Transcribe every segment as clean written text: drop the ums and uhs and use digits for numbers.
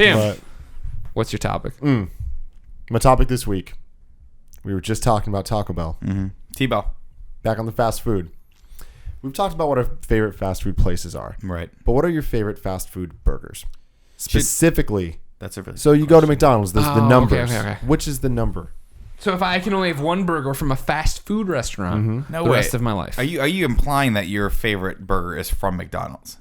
Tim, what's your topic? My topic this week. We were just talking about Taco Bell. Mm-hmm. T-Bell. Back on the fast food. We've talked about what our favorite fast food places are. Right. But what are your favorite fast food burgers? Specifically. That's a really So you go to McDonald's. There's the numbers. Okay. Which is the number? So if I can only have one burger from a fast food restaurant No the way. rest of my life. Are you implying that your favorite burger is from McDonald's?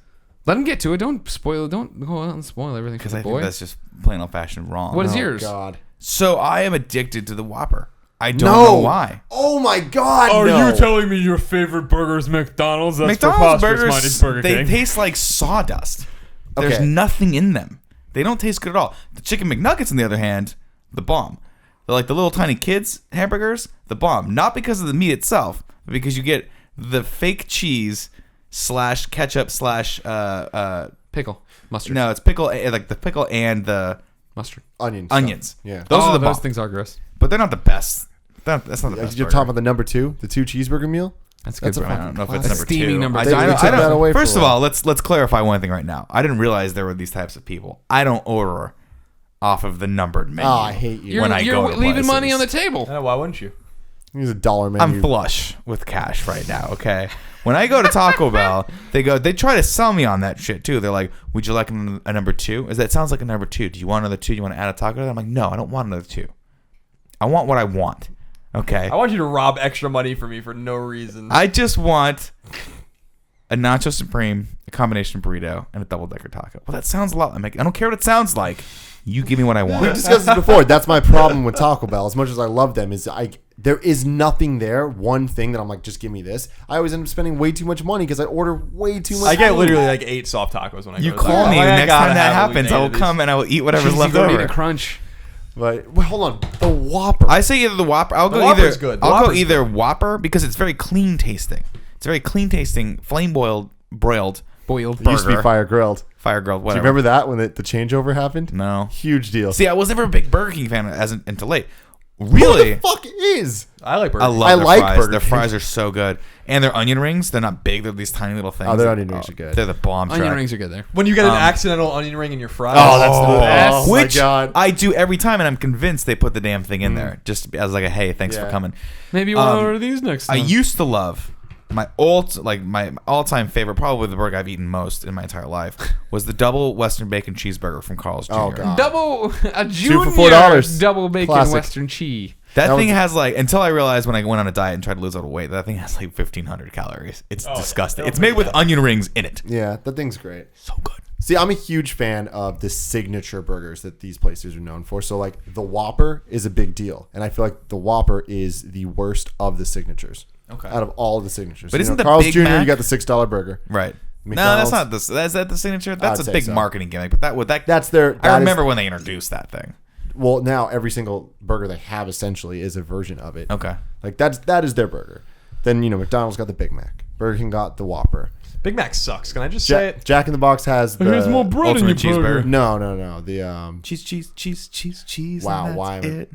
Let him get to it. Don't spoil it. Don't go out and spoil everything for Because the I boy. think that's just plain old fashioned wrong. What is Oh, yours? God. So I am addicted to the Whopper. I don't know why. Oh my God. Are no. you telling me your favorite burger is McDonald's? That's McDonald's preposterous minus burgers, Burger they King. taste like sawdust. There's Okay. nothing in them. They don't taste good at all. The chicken McNuggets, on the other hand, the bomb. They're like the little tiny kids hamburgers, the bomb. Not because of the meat itself, but because you get the fake cheese / ketchup / Pickle. Mustard. no, it's pickle, like the pickle and the Mustard. onions. Yeah. Those are the those bomb. things are gross. But they're not the best. That's not the best. You're burger. talking about the number 2, the 2 cheeseburger meal? That's a good That's a burger. I don't know if it's That's number steaming 2. number I two. don't- They I took don't- that away First for of a all, while. let's clarify one thing right now. I didn't realize there were these types of people. I don't order off of the numbered menu. Oh, I hate you. You're, when I you're go to leaving money places. on the table. I know, why wouldn't you? He's a dollar menu. I'm flush with cash right now, okay? When I go to Taco Bell, they try to sell me on that shit too. They're like, would you like a number 2? That sounds like a number 2. Do you want another 2? Do you want to add a taco to that? I'm like, no, I don't want another 2. I want what I want, okay? I want you to rob extra money from me for no reason. I just want a Nacho Supreme, a combination burrito, and a double-decker taco. Well, that sounds a lot. I don't care what it sounds like. You give me what I want. We've discussed this before. That's my problem with Taco Bell. As much as I love them, there is nothing there. One thing that I'm like, just give me this. I always end up spending way too much money because I order way too much. I get food. literally like 8 soft tacos when I You go to call Taco me Bell. the I next gotta time that have happens. I will these. come and I will eat whatever's left Cheesy over. gordita crunch. But wait, hold on, the Whopper. I say either the Whopper. I'll The go Whopper's either. good. The I'll go Whopper's either Whopper because it's very clean tasting. It's very clean tasting, flame broiled Boiled. It used to be burger. fire grilled. Fire grilled. Do Whatever. you remember that when the changeover happened? No. Huge deal. See, I was never a big Burger King fan until late. Who Really? the fuck is? I like Burger I King. love I their like fries. Burger Their King. fries are so good. And their onion rings, they're not big. They're these tiny little things. Oh, their onion rings are good. They're the bomb Onion track. rings are good there. When you get an accidental onion ring in your fries. Oh, that's the best. Oh, Which my God. I do every time, and I'm convinced they put the damn thing in there just as like a hey, thanks for Yeah. coming. Maybe you want to Um, order these next I time. used to love my all-time favorite, probably the burger I've eaten most in my entire life, was the double Western bacon cheeseburger from Carl's Jr. Oh, God. double a for junior $4. double bacon Classic. Western cheese. That That thing was- has like, until I realized when I went on a diet and tried to lose a little weight, that thing has like 1,500 calories. It's disgusting. It's made with onion rings in it. Yeah, that thing's great. So good. See, I'm a huge fan of the signature burgers that these places are known for. So, like, the Whopper is a big deal. And I feel like the Whopper is the worst of the signatures. Okay. Out of all of the signatures. But isn't the Carl's Big Jr., Mac- you got the $6 burger. Right. McDonald's- No, that's not the. Is that the signature? That's I'd a say big so. marketing gimmick. But that That's their. I that remember is- when they introduced that thing. well, now every single burger they have essentially is a version of it. Okay. Like, that is their burger. Then, McDonald's got the Big Mac. Burger King got the Whopper. Big Mac sucks. Can I just say it? Jack in the Box has the. Here's more bread in your Ultimate burger. cheeseburger. No. The Cheese. Wow, and that's why? it.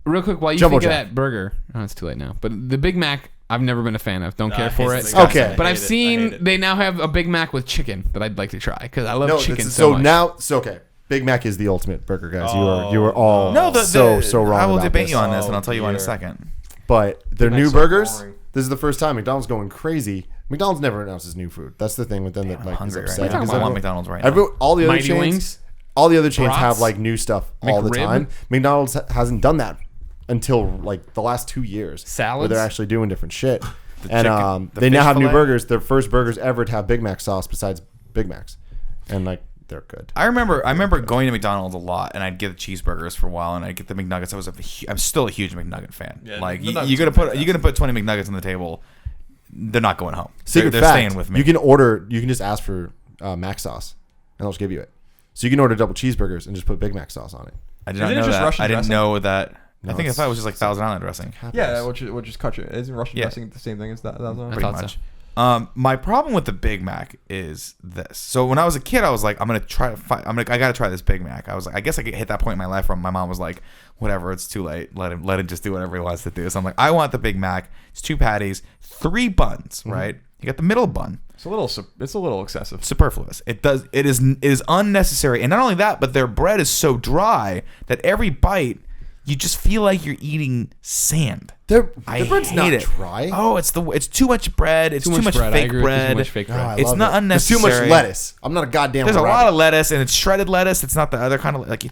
Real quick, while you Jumbo think of Jack. that burger, oh, it's too late now. But the Big Mac, I've never been a fan of. Don't care for it. Okay. But I I've hate it. I hate seen it. they now have a Big Mac with chicken that I'd like to try because I love No, chicken that's- so much. okay. Big Mac is the ultimate burger, guys. You are all No, so wrong. I will about debate this. you on this, and Oh, I'll tell you why in a dear. second. But their Mac's new so burgers. boring. This is the first time McDonald's going crazy. McDonald's never announces new food. That's the thing with them that I'm like is hungry right upsetting. now. because I want everyone- McDonald's right now. all the other Mighty chains, Wings? all the other chains Brats? have like new stuff all the McRib? time. McDonald's hasn't done that until like the last 2 years. Where Salads? they're actually doing different shit. The And chicken- the they now fish have new fillet? burgers. Their first burgers ever to have Big Mac sauce besides Big Macs, and like they're good. I remember going to McDonald's a lot, and I'd get the cheeseburgers for a while, and I'd get the McNuggets. I'm still a huge McNugget fan. Yeah, like the nuggets you're are gonna put 20 McNuggets on the table, they're not going home. Secret they're fact, staying with me. you can just ask for Mac sauce, and they'll just give you it. So you can order double cheeseburgers and just put Big Mac sauce on it. I did Isn't not it know just that. Russian I didn't dressing? know that. No, I think I thought it was just like Thousand Island dressing. Yeah, which just cut you. Isn't Russian Yeah. dressing the same thing as that? Pretty thought much. so. My problem with the Big Mac is this. So when I was a kid, I was like, I gotta try this Big Mac. I was like, I guess I could hit that point in my life where my mom was like, whatever, it's too late. Let him just do whatever he wants to do. So I'm like, I want the Big Mac. It's 2 patties, 3 buns, right? You got the middle bun. It's a little excessive. Superfluous. It is unnecessary. And not only that, but their bread is so dry that every bite you just feel like you're eating sand. The I bread's hate not it. dry. Oh, it's too much bread. It's too much fake bread. Too much fake bread. I It's love not it. unnecessary. There's too much lettuce. I'm not a goddamn. There's a rabbit. lot of lettuce, and it's shredded lettuce. It's not the other kind of like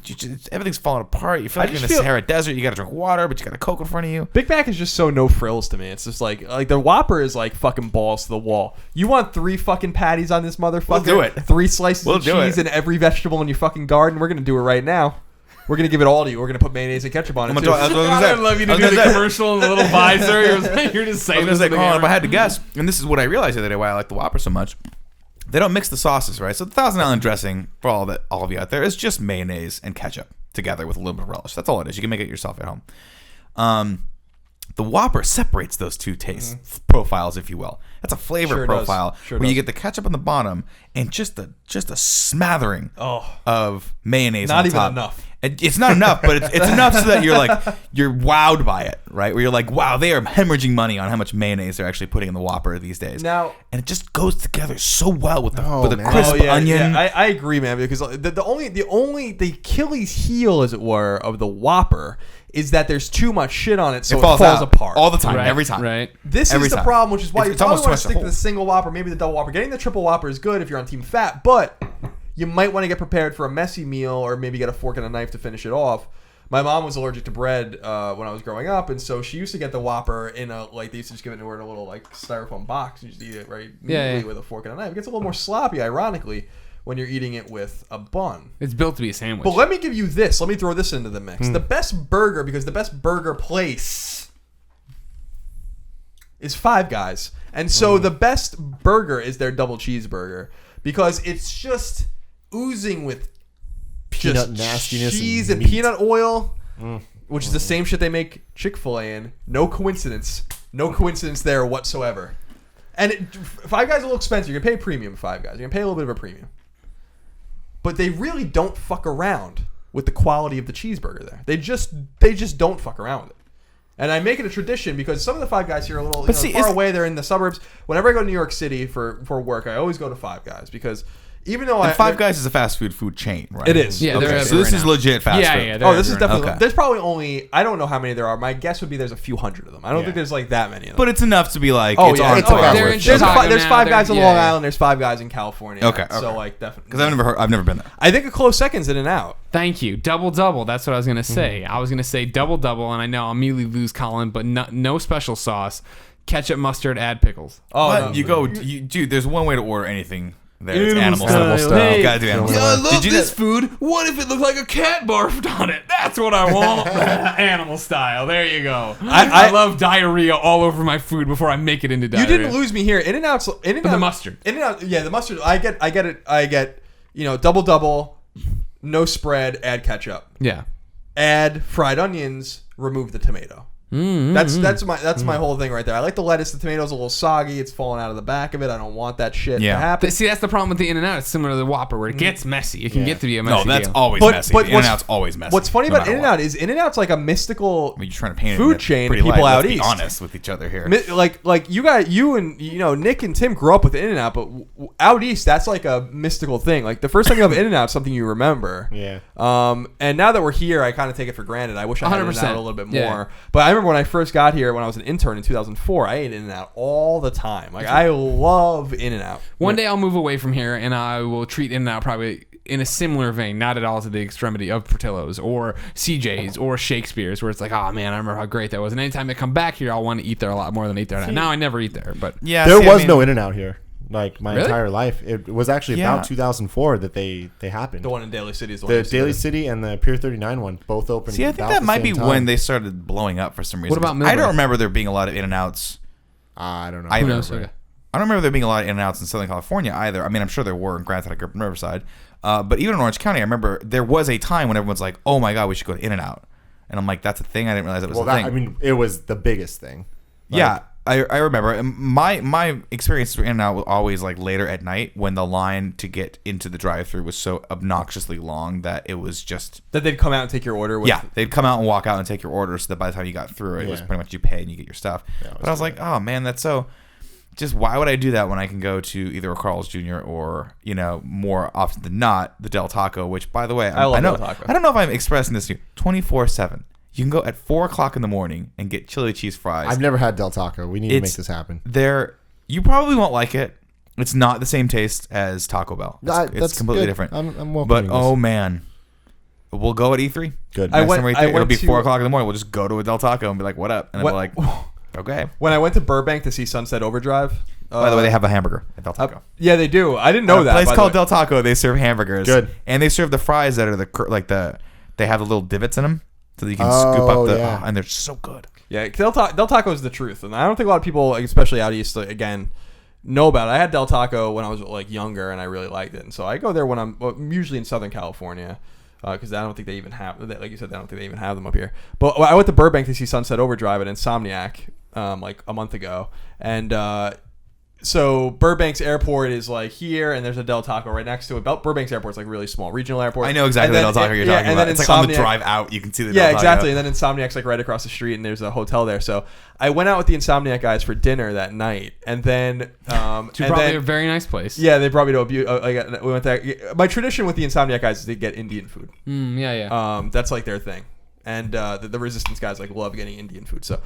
everything's falling apart. You feel like you're in the Sahara Desert. You got to drink water, but you got a Coke in front of you. Big Mac is just so no frills to me. It's just like the Whopper is like fucking balls to the wall. You want 3 fucking patties on this motherfucker? We'll do it. 3 slices We'll of do cheese it. and every vegetable in your fucking garden. We're gonna do it right now. We're gonna give it all to you. We're gonna put mayonnaise and ketchup on it. Too. I would love you to do the commercial and the little visor. You're just saying this. If I had to guess, and this is what I realized the other day why I like the Whopper so much. They don't mix the sauces, right? So the Thousand Island dressing, for all of you out there, is just mayonnaise and ketchup together with a little bit of relish. That's all it is. You can make it yourself at home. The Whopper separates those two taste profiles, if you will. That's a flavor profile where you get the ketchup on the bottom and just a smattering of mayonnaise on top. Not even enough. It's not enough, but it's enough so that you're wowed by it, right? Where you're like, wow, they are hemorrhaging money on how much mayonnaise they're actually putting in the Whopper these days. Now, and it just goes together so well with the man. crisp onion. Yeah, I agree, man. Because the Achilles heel, as it were, of the Whopper is that there's too much shit on it, so it falls apart all the time, Right, every time. Right. This Every is the time. problem, which is why you It's probably almost want to too much stick to to the single Whopper, maybe the double Whopper. Getting the triple Whopper is good if you're on Team Fat, but you might want to get prepared for a messy meal or maybe get a fork and a knife to finish it off. My mom was allergic to bread when I was growing up, and so she used to get the Whopper in a, like, they used to just give it to her in a little, like, styrofoam box. You just eat it right immediately with a fork and a knife. It gets a little more sloppy, ironically, when you're eating it with a bun. It's built to be a sandwich. But let me give you this. Let me throw this into the mix. The best burger, because the best burger place is Five Guys. And so the best burger is their double cheeseburger because it's just oozing with Peanut just nastiness cheese and and meat. peanut oil, which is the same shit they make Chick-fil-A in. No coincidence. No coincidence there whatsoever. And Five Guys is a little expensive. You're going to pay a premium at Five Guys. You're going to pay a little bit of a premium. But they really don't fuck around with the quality of the cheeseburger there. They just don't fuck around with it. And I make it a tradition because some of the Five Guys here are a little far away. They're in the suburbs. Whenever I go to New York City for work, I always go to Five Guys because even though Five Guys is a fast food chain, right? It is. Yeah, Okay, they're so this everywhere is now. legit fast food. Yeah. Oh, this is definitely. Okay. There's probably only. I don't know how many there are. My guess would be there's a few hundred of them. I don't think there's like that many of them. But it's enough to be like, Oh, it's yeah. on It's a par fast with They're in Chick-fil-A. Chicago there's now. Five Guys on Yeah, Long yeah. Island. There's Five Guys in California. Okay, So okay. like definitely. Because I've never been there. I think a close second's In and Out. Thank you. Double. That's what I was going to say. I was going to say double, and I know I'll immediately lose Colin, but no special sauce. Ketchup, mustard, add pickles. Oh, But no. you go, dude. There's one way to order anything. There, it's Animal animal style. style. Hey. You gotta do animal Yeah, style. I love Did you this know- food. What if it looked like a cat barfed on it? That's what I want. Animal style. There you go. I love diarrhea all over my food before I make it into You diarrhea. didn't lose me here. In and Out's. But the mustard. In and Out. Yeah, the mustard. I get it. I get. Double. No spread. Add ketchup. Yeah. Add fried onions. Remove the tomato. That's my whole thing right there. I like the lettuce. The tomato's a little soggy. It's falling out of the back of it. I don't want that shit to happen. See, that's the problem with the In-N-Out. It's similar to the Whopper, where it gets messy. It can get to be a messy No, that's deal. always But- messy. but In-N-Out's always messy. What's funny no about matter In and what. Out is In and Out's like a mystical I mean, you're trying to paint food it chain to pretty people light. out Let's east. Be honest with each other here. Like you and Nick and Tim grew up with In and Out, but out east that's like a mystical thing. Like the first time you have In and Out, something you remember. Yeah. And now that we're here, I kind of take it for granted. I wish I had In and 100%. Out a little bit more. Yeah. But I remember when I first got here, when I was an intern in 2004, I ate In and Out all the time. Like I love In and Out. One day I'll move away from here, and I will treat In-N-Out probably in a similar vein, not at all to the extremity of Portillo's or CJ's or Shakespeare's, where it's like, oh man, I remember how great that was. And anytime I come back here, I'll want to eat there a lot more than I eat there now. Now I never eat there, but Yeah, There see, I was mean, no In and Out here. Like my Really? entire life, it was actually Yeah. about 2004 that they happened. The one in Daly City is the one. The you see Daly there. City and the Pier 39 one both opened. See, I think about that the might be same time. when they started blowing up for some reason. about I Millburn? don't remember there being a lot of In-N-Outs. I don't know. Either. who knows? Okay. I don't remember there being a lot of In-N-Outs in Southern California either. I mean, I'm sure there were. Granted, I grew up in Riverside. But even in Orange County, I remember there was a time when everyone's like, oh my God, we should go to In-N-Out. And I'm like, that's a thing? I didn't realize it was Well, a thing. I mean, it was the biggest thing. Like, Yeah, I remember. And my experience with In-N-Out was always like later at night when the line to get into the drive-thru was so obnoxiously long that it was just... That they'd come out and take your order. With, Yeah, they'd come out and walk out and take your order so that by the time you got through it, it was Yeah. pretty much you pay and you get your stuff. Yeah, it was but I was great. like, oh man, that's so... just why would I do that when I can go to either a Carl's Jr. or, more often than not, the Del Taco, which, by the way, I love know, Del Taco. I don't know if I'm expressing this to you. 24/7. You can go at 4 o'clock in the morning and get chili cheese fries. I've never had Del Taco. We need to make this happen. You probably won't like it. It's not the same taste as Taco Bell. It's completely good. different. I'm welcoming But, this. oh, man. We'll go at E3. Good. It'll be 4 o'clock in the morning. We'll just go to a Del Taco and be like, what up? And then we're like, okay. When I went to Burbank to see Sunset Overdrive. By the way, they have a hamburger at Del Taco. Yeah, they do. I didn't know that. A place called Del Taco. They serve hamburgers. Good. And they serve the fries that are they have the little divots in them so that you can scoop up and they're so good. Yeah, Del Taco is the truth, and I don't think a lot of people, like, especially out east, again, know about it. I had Del Taco when I was younger, and I really liked it, and so I go there when I'm usually in Southern California. Because I don't think they even have, like you said, I don't think they even have them up here. But I went to Burbank to see Sunset Overdrive at Insomniac like a month ago, and so Burbank's airport is here, and there's a Del Taco right next to it. Burbank's airport's really small, regional airport. I know exactly the Del Taco you're talking about. It's on the drive out, you can see the Del Taco. Yeah, exactly. And then Insomniac's right across the street, and there's a hotel there. So I went out with the Insomniac guys for dinner that night, and then a very nice place. Yeah, they brought me to we went there. My tradition with the Insomniac guys is to get Indian food. Yeah. That's their thing, and the Resistance guys love getting Indian food. So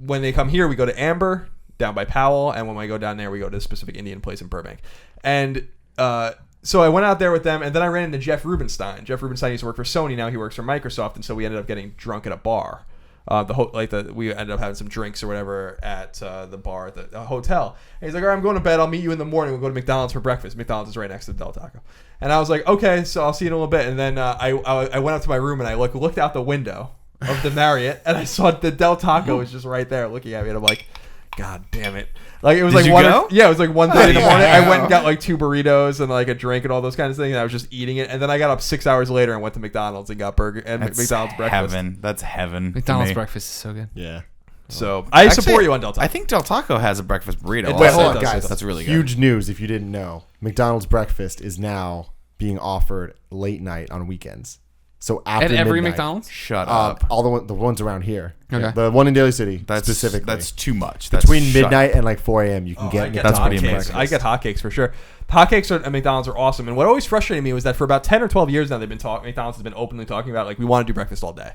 when they come here, we go to Amber down by Powell, and when I go down there, we go to a specific Indian place in Burbank. And so I went out there with them, and then I ran into Jeff Rubenstein. Jeff Rubenstein used to work for Sony, now he works for Microsoft, and so we ended up getting drunk at a bar. We ended up having some drinks or whatever at the bar at the hotel. And he's like, all right, I'm going to bed. I'll meet you in the morning. We'll go to McDonald's for breakfast. McDonald's is right next to the Del Taco. And I was like, okay, so I'll see you in a little bit. And then I went up to my room, and I looked out the window of the Marriott, and I saw the Del Taco was just right there looking at me, and I'm like, God damn it. It was Did you go? Yeah, it was 1:30 in the morning. I went and got 2 burritos and a drink and all those kinds of things. And I was just eating it. And then I got up 6 hours later and went to McDonald's and got McDonald's breakfast. Heaven. That's heaven. McDonald's breakfast is so good. Yeah. So I support you on Del Taco. I think Del Taco has a breakfast burrito. Wait, hold on, guys. That's really good. Huge news if you didn't know. McDonald's breakfast is now being offered late night on weekends. So after At every midnight. McDonald's? Shut up. All the ones around here. Okay. The one in Daly City specifically. That's too much. Between midnight and 4 a.m. you can get That's pretty McDonald's amazing. I get hotcakes for sure. Hotcakes at McDonald's are awesome. And what always frustrated me was that for about 10 or 12 years now, McDonald's has been openly talking about, we want to do breakfast all day.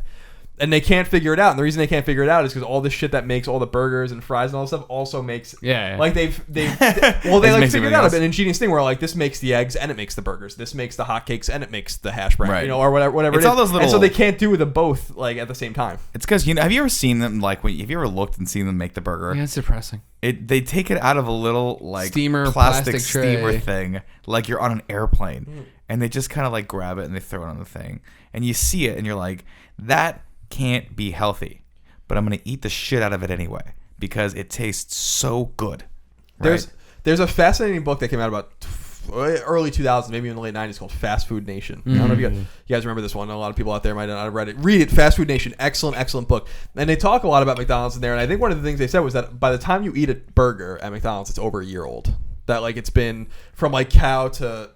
And they can't figure it out. And the reason they can't figure it out is because all this shit that makes all the burgers and fries and all this stuff also makes... Yeah. They figured out an ingenious thing where this makes the eggs and it makes the burgers. This makes the hotcakes and it makes the hash brown. Right. Or whatever It's it all is. those little... And so they can't do them both at the same time. It's because, have you ever seen them, have you ever looked and seen them make the burger? Yeah, it's depressing. They take it out of a little steamer plastic tray. steamer thing, like you're on an airplane, and they just kind of grab it and they throw it on the thing, and you see it and you're like, that can't be healthy, but I'm gonna eat the shit out of it anyway because it tastes so good. Right? There's a fascinating book that came out about early 2000s, maybe in the late 90s, called Fast Food Nation. I don't know if you guys remember this one. A lot of people out there might not have read it. Read it, Fast Food Nation. Excellent book. And they talk a lot about McDonald's in there. And I think one of the things they said was that by the time you eat a burger at McDonald's, it's over a year old. That it's been from cow to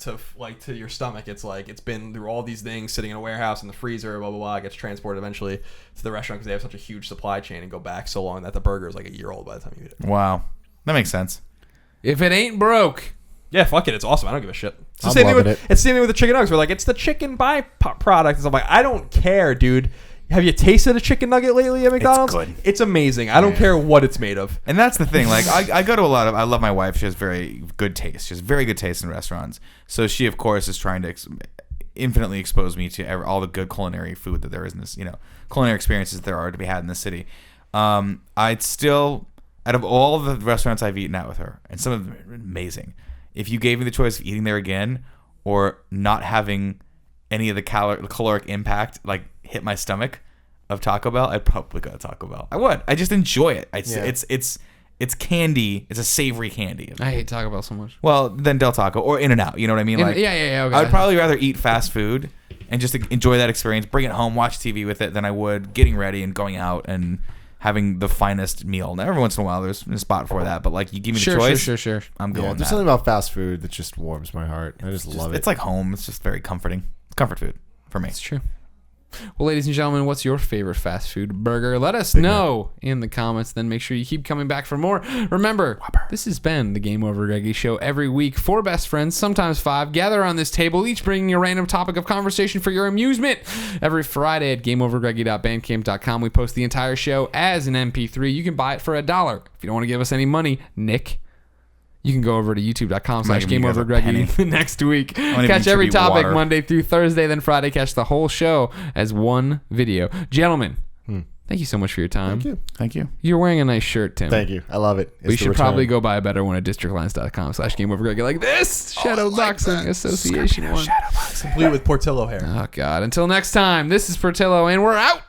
your stomach. It's been through all these things, sitting in a warehouse in the freezer, blah blah blah. It gets transported eventually to the restaurant because they have such a huge supply chain and go back so long that the burger is a year old by the time you eat it. Wow, that makes sense. If it ain't broke. Yeah, fuck it. It's awesome. I don't give a shit. It's the I'm same thing loving with it. It's the same thing with the chicken nuggets. We're it's the chicken byproduct. And stuff I don't care, dude. Have you tasted a chicken nugget lately at McDonald's? It's good. It's amazing. I don't care what it's made of. And that's the thing. I go to a lot of... I love my wife. She has very good taste. She has very good taste in restaurants. So she, of course, is trying to infinitely expose me to all the good culinary food that there is in this, culinary experiences there are to be had in the city. I'd still... Out of all the restaurants I've eaten at with her, and some of them are amazing, if you gave me the choice of eating there again or not having any of the caloric impact hit my stomach of Taco Bell, I'd probably go to Taco Bell. I would. I just enjoy it. It's candy. It's a savory candy. I hate Taco Bell so much. Well, then Del Taco or In-N-Out. You know what I mean? Yeah. Okay. I would probably rather eat fast food and just enjoy that experience, bring it home, watch TV with it, than I would getting ready and going out and having the finest meal. Now, every once in a while, there's a spot for that, but you give me the choice, Sure. I'm going. There's that. something about fast food that just warms my heart. I just love it. It's like home. It's just very comforting. It's comfort food for me. It's true. Well, ladies and gentlemen, what's your favorite fast food burger? Let us know in the comments. Then make sure you keep coming back for more. Remember, this has been the Game Over Greggy Show. Every week, 4 best friends, sometimes 5, gather around this table, each bringing a random topic of conversation for your amusement. Every Friday at GameOverGreggy.bandcamp.com, we post the entire show as an MP3. You can buy it for $1. If you don't want to give us any money, Nick, you can go over to youtube.com/GameOverGreggy next week. Catch every topic Monday through Thursday, then Friday catch the whole show as one video. Gentlemen, thank you so much for your time. Thank you. You're wearing a nice shirt, Tim. Thank you. I love it. It's We should probably go buy a better one at districtlines.com/GameOverGreggy like this. Shadowboxing Association one. Complete with Portillo hair. Oh, God. Until next time, this is Portillo, and we're out.